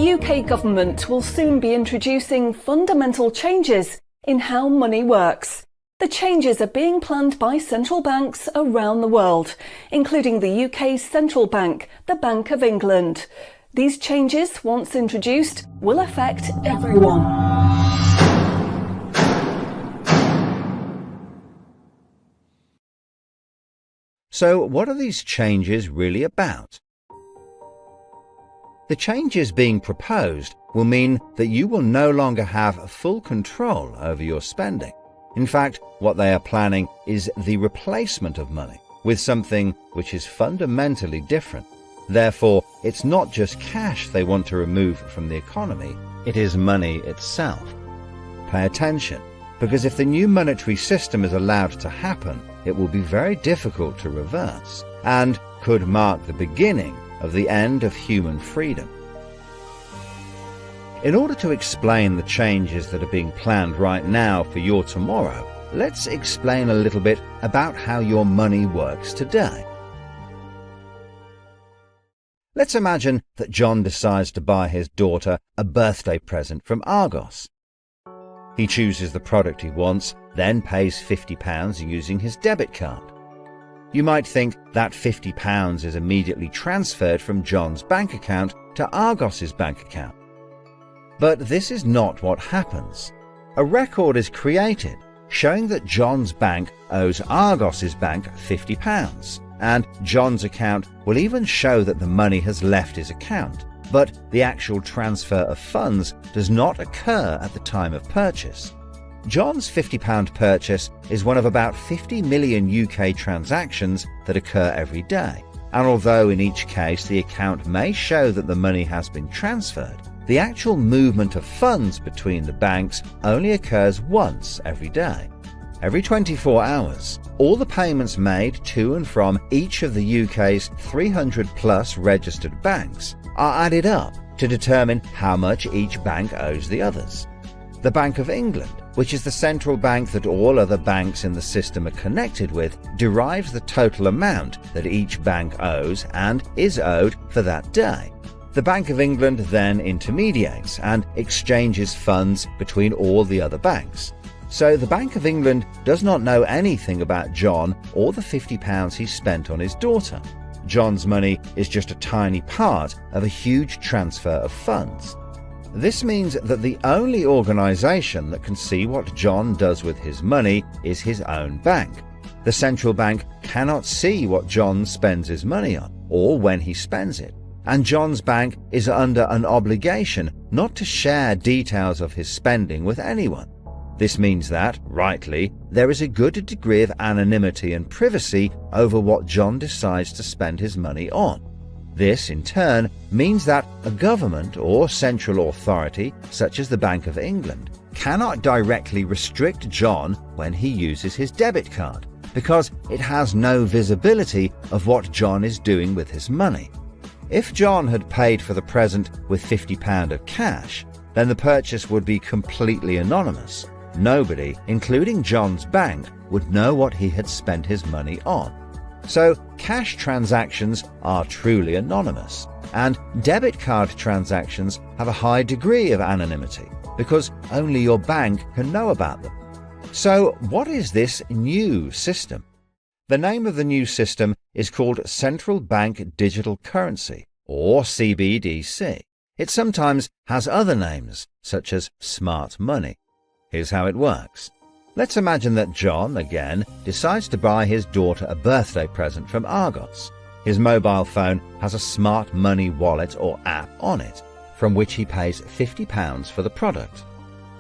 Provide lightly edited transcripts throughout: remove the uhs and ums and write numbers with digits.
The UK government will soon be introducing fundamental changes in how money works. The changes are being planned by central banks around the world, including the UK's central bank, the Bank of England. These changes, once introduced, will affect everyone. So, what are these changes really about? The changes being proposed will mean that you will no longer have full control over your spending. In fact, what they are planning is the replacement of money with something which is fundamentally different. Therefore, it's not just cash they want to remove from the economy, it is money itself. Pay attention, because if the new monetary system is allowed to happen, it will be very difficult to reverse and could mark the beginning of the end of human freedom. In order to explain the changes that are being planned right now for your tomorrow, let's explain a little bit about how your money works today. Let's imagine that John decides to buy his daughter a birthday present from Argos. He chooses the product he wants, then pays £50 using his debit card. You might think that £50 is immediately transferred from John's bank account to Argos's bank account. But this is not what happens. A record is created showing that John's bank owes Argos's bank £50, and John's account will even show that the money has left his account, but the actual transfer of funds does not occur at the time of purchase. John's £50 purchase is one of about 50 million UK transactions that occur every day, and although in each case the account may show that the money has been transferred, the actual movement of funds between the banks only occurs once every day. Every 24 hours, all the payments made to and from each of the UK's 300 plus registered banks are added up to determine how much each bank owes the others. The Bank of England, which is the central bank that all other banks in the system are connected with, derives the total amount that each bank owes and is owed for that day. The Bank of England then intermediates and exchanges funds between all the other banks. So the Bank of England does not know anything about John or the £50 he spent on his daughter. John's money is just a tiny part of a huge transfer of funds. This means that the only organisation that can see what John does with his money is his own bank. The central bank cannot see what John spends his money on or when he spends it, and John's bank is under an obligation not to share details of his spending with anyone. This means that, rightly, there is a good degree of anonymity and privacy over what John decides to spend his money on. This, in turn, means that a government or central authority, such as the Bank of England, cannot directly restrict John when he uses his debit card, because it has no visibility of what John is doing with his money. If John had paid for the present with £50 of cash, then the purchase would be completely anonymous. Nobody, including John's bank, would know what he had spent his money on. So, cash transactions are truly anonymous, and debit card transactions have a high degree of anonymity, because only your bank can know about them. So, what is this new system? The name of the new system is called Central Bank Digital Currency, or CBDC. It sometimes has other names, such as smart money. Here's how it works. Let's imagine that John, again, decides to buy his daughter a birthday present from Argos. His mobile phone has a smart money wallet or app on it, from which he pays £50 for the product.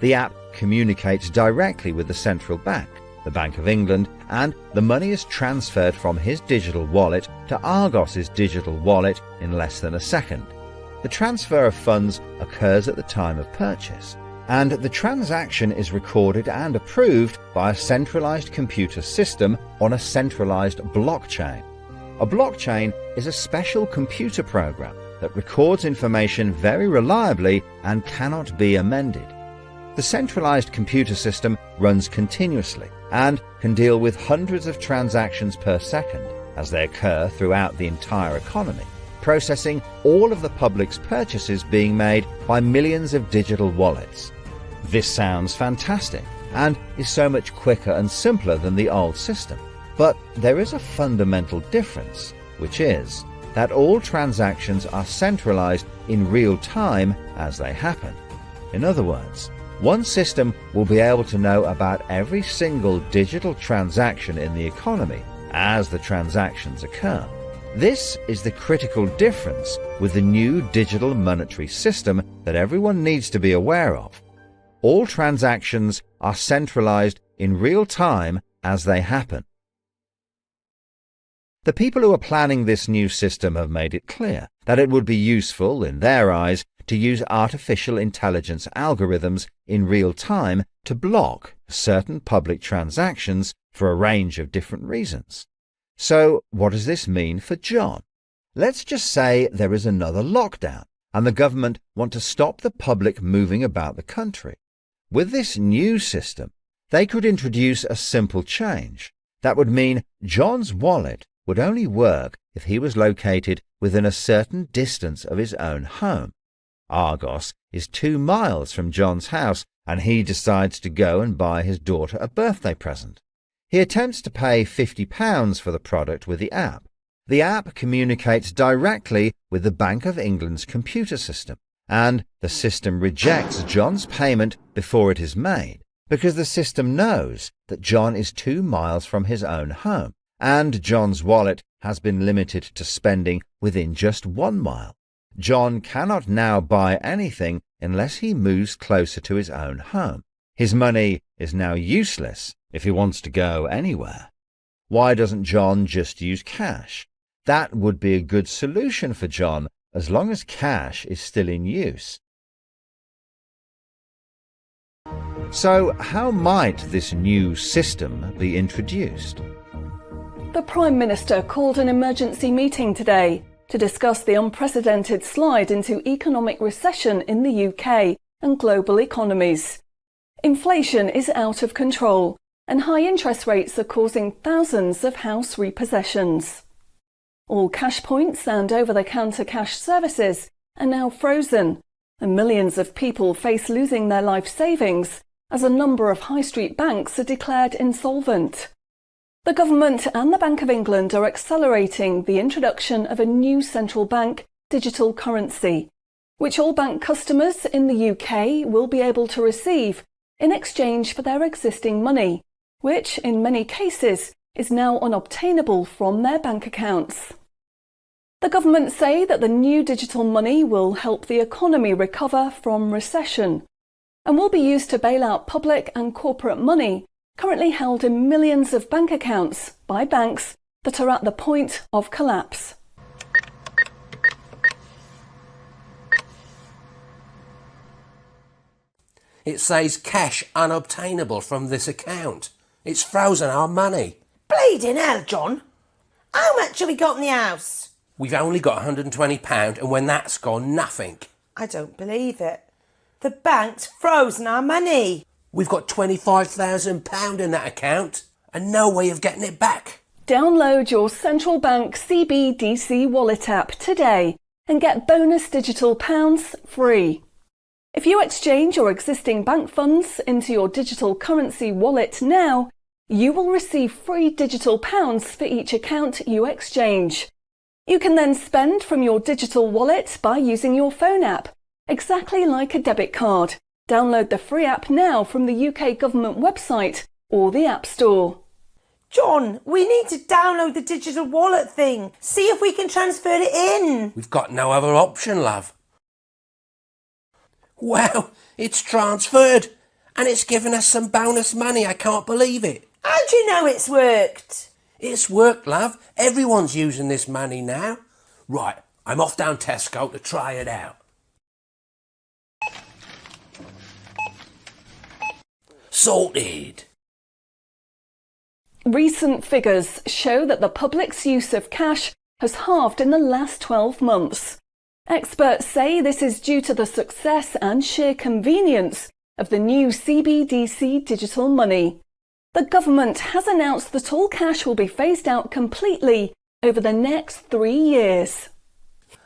The app communicates directly with the central bank, the Bank of England, and the money is transferred from his digital wallet to Argos's digital wallet in less than a second. The transfer of funds occurs at the time of purchase, and the transaction is recorded and approved by a centralized computer system on a centralized blockchain. A blockchain is a special computer program that records information very reliably and cannot be amended. The centralized computer system runs continuously and can deal with hundreds of transactions per second as they occur throughout the entire economy. processing all of the public's purchases being made by millions of digital wallets. This sounds fantastic and is so much quicker and simpler than the old system. But there is a fundamental difference, which is that all transactions are centralized in real time as they happen. In other words, one system will be able to know about every single digital transaction in the economy as the transactions occur. This is the critical difference with the new digital monetary system that everyone needs to be aware of. All transactions are centralized in real time as they happen. The people who are planning this new system have made it clear that it would be useful, in their eyes, to use artificial intelligence algorithms in real time to block certain public transactions for a range of different reasons. So, what does this mean for John? Let's just say there is another lockdown and the government want to stop the public moving about the country. With this new system, they could introduce a simple change. That would mean John's wallet would only work if he was located within a certain distance of his own home. Argos is 2 miles from John's house, and he decides to go and buy his daughter a birthday present. He attempts to pay £50 for the product with the app. The app communicates directly with the Bank of England's computer system, and the system rejects John's payment before it is made, because the system knows that John is 2 miles from his own home, and John's wallet has been limited to spending within just 1 mile. John cannot now buy anything unless he moves closer to his own home. His money is now useless if he wants to go anywhere. Why doesn't John just use cash? That would be a good solution for John as long as cash is still in use. So, how might this new system be introduced? The Prime Minister called an emergency meeting today to discuss the unprecedented slide into economic recession in the UK and global economies. Inflation is out of control, and high interest rates are causing thousands of house repossessions. All cash points and over-the-counter cash services are now frozen, and millions of people face losing their life savings as a number of high street banks are declared insolvent. The government and the Bank of England are accelerating the introduction of a new central bank digital currency, which all bank customers in the UK will be able to receive in exchange for their existing money, which in many cases is now unobtainable from their bank accounts. The government say that the new digital money will help the economy recover from recession and will be used to bail out public and corporate money currently held in millions of bank accounts by banks that are at the point of collapse. It says cash unobtainable from this account. It's frozen our money. Bleeding hell, John. How much have we got in the house? We've only got £120, and when that's gone, nothing. I don't believe it. The bank's frozen our money. We've got £25,000 in that account and no way of getting it back. Download your central bank CBDC wallet app today and get bonus digital pounds free. If you exchange your existing bank funds into your digital currency wallet now, you will receive free digital pounds for each account you exchange. You can then spend from your digital wallet by using your phone app, exactly like a debit card. Download the free app now from the UK government website or the App Store. John, we need to download the digital wallet thing. See if we can transfer it in. We've got no other option, love. Wow, it's transferred and it's given us some bonus money. I can't believe it. How do you know it's worked? It's worked, love. Everyone's using this money now. Right, I'm off down Tesco to try it out. Sorted. Recent figures show that the public's use of cash has halved in the last 12 months. Experts say this is due to the success and sheer convenience of the new CBDC digital money. The government has announced that all cash will be phased out completely over the next 3 years.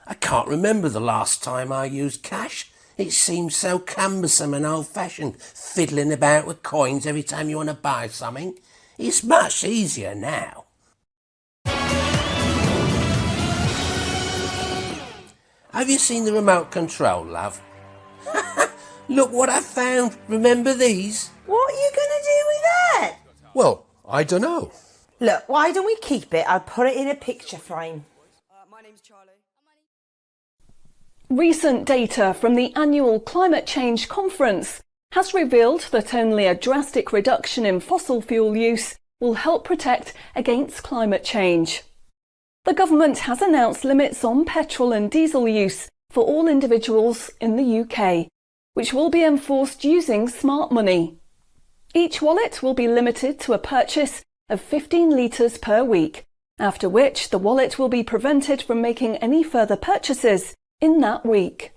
I can't remember the last time I used cash. It seems so cumbersome and old-fashioned, fiddling about with coins every time you want to buy something. It's much easier now. Have you seen the remote control, love? Look what I found. Remember these? What are you going to do with that? Well, I don't know. Look, why don't we keep it? I'll put it in a picture frame. My name's Charlie. Recent data from the annual Climate Change Conference has revealed that only a drastic reduction in fossil fuel use will help protect against climate change. The government has announced limits on petrol and diesel use for all individuals in the UK, which will be enforced using smart money. Each wallet will be limited to a purchase of 15 litres per week, after which the wallet will be prevented from making any further purchases in that week.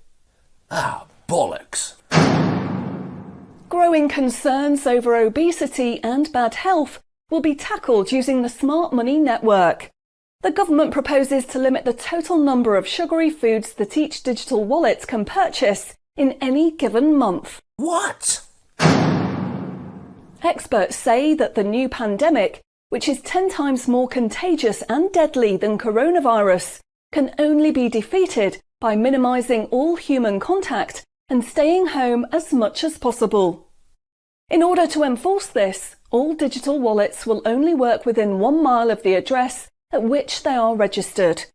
Ah, bollocks. Growing concerns over obesity and bad health will be tackled using the Smart Money network. The government proposes to limit the total number of sugary foods that each digital wallet can purchase in any given month. What? Experts say that the new pandemic, which is 10 times more contagious and deadly than coronavirus, can only be defeated by minimising all human contact and staying home as much as possible. In order to enforce this, all digital wallets will only work within 1 mile of the address at which they are registered.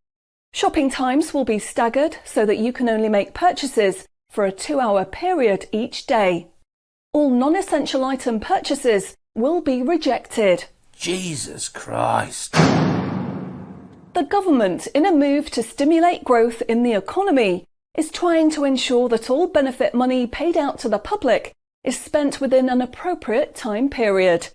Shopping times will be staggered so that you can only make purchases for a 2-hour period each day. All non-essential item purchases will be rejected. Jesus Christ. The government, in a move to stimulate growth in the economy, is trying to ensure that all benefit money paid out to the public is spent within an appropriate time period.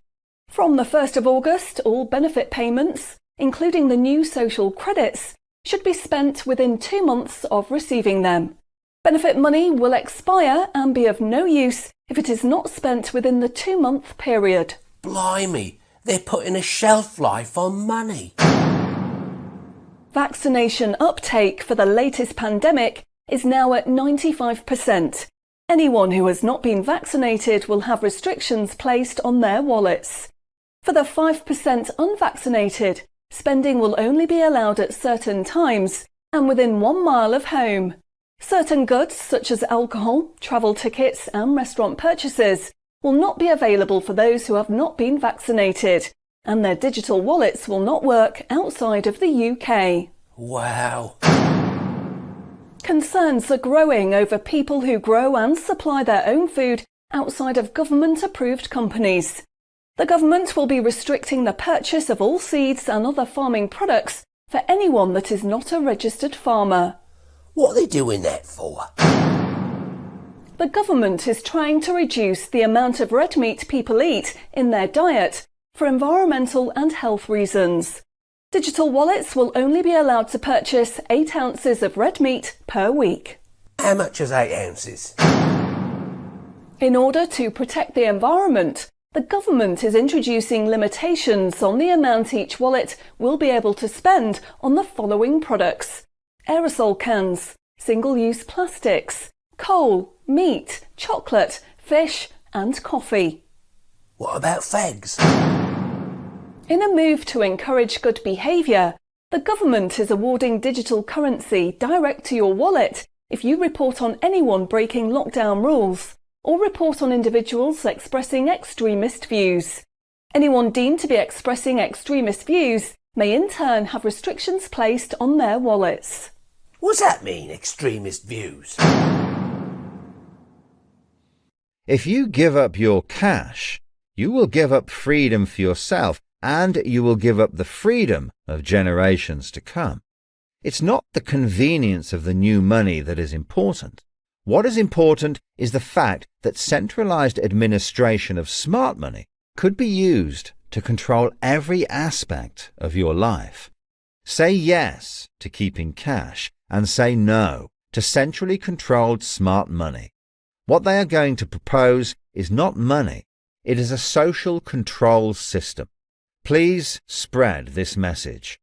From the 1st of August, all benefit payments, including the new social credits, should be spent within 2 months of receiving them. Benefit money will expire and be of no use if it is not spent within the 2-month period. Blimey, they're putting a shelf life on money. Vaccination uptake for the latest pandemic is now at 95%. Anyone who has not been vaccinated will have restrictions placed on their wallets. For the 5% unvaccinated, spending will only be allowed at certain times and within 1 mile of home. Certain goods, such as alcohol, travel tickets and restaurant purchases, will not be available for those who have not been vaccinated, and their digital wallets will not work outside of the UK. Wow. Concerns are growing over people who grow and supply their own food outside of government-approved companies. The government will be restricting the purchase of all seeds and other farming products for anyone that is not a registered farmer. What are they doing that for? The government is trying to reduce the amount of red meat people eat in their diet for environmental and health reasons. Digital wallets will only be allowed to purchase 8 ounces of red meat per week. How much is 8 ounces? In order to protect the environment, the government is introducing limitations on the amount each wallet will be able to spend on the following products: aerosol cans, single-use plastics, coal, meat, chocolate, fish and coffee. What about fags? In a move to encourage good behaviour, the government is awarding digital currency direct to your wallet if you report on anyone breaking lockdown rules or report on individuals expressing extremist views. Anyone deemed to be expressing extremist views may in turn have restrictions placed on their wallets. What's that mean, extremist views? If you give up your cash, you will give up freedom for yourself, and you will give up the freedom of generations to come. It's not the convenience of the new money that is important. What is important is the fact that centralized administration of smart money could be used to control every aspect of your life. Say yes to keeping cash and say no to centrally controlled smart money. What they are going to propose is not money, it is a social control system. Please spread this message.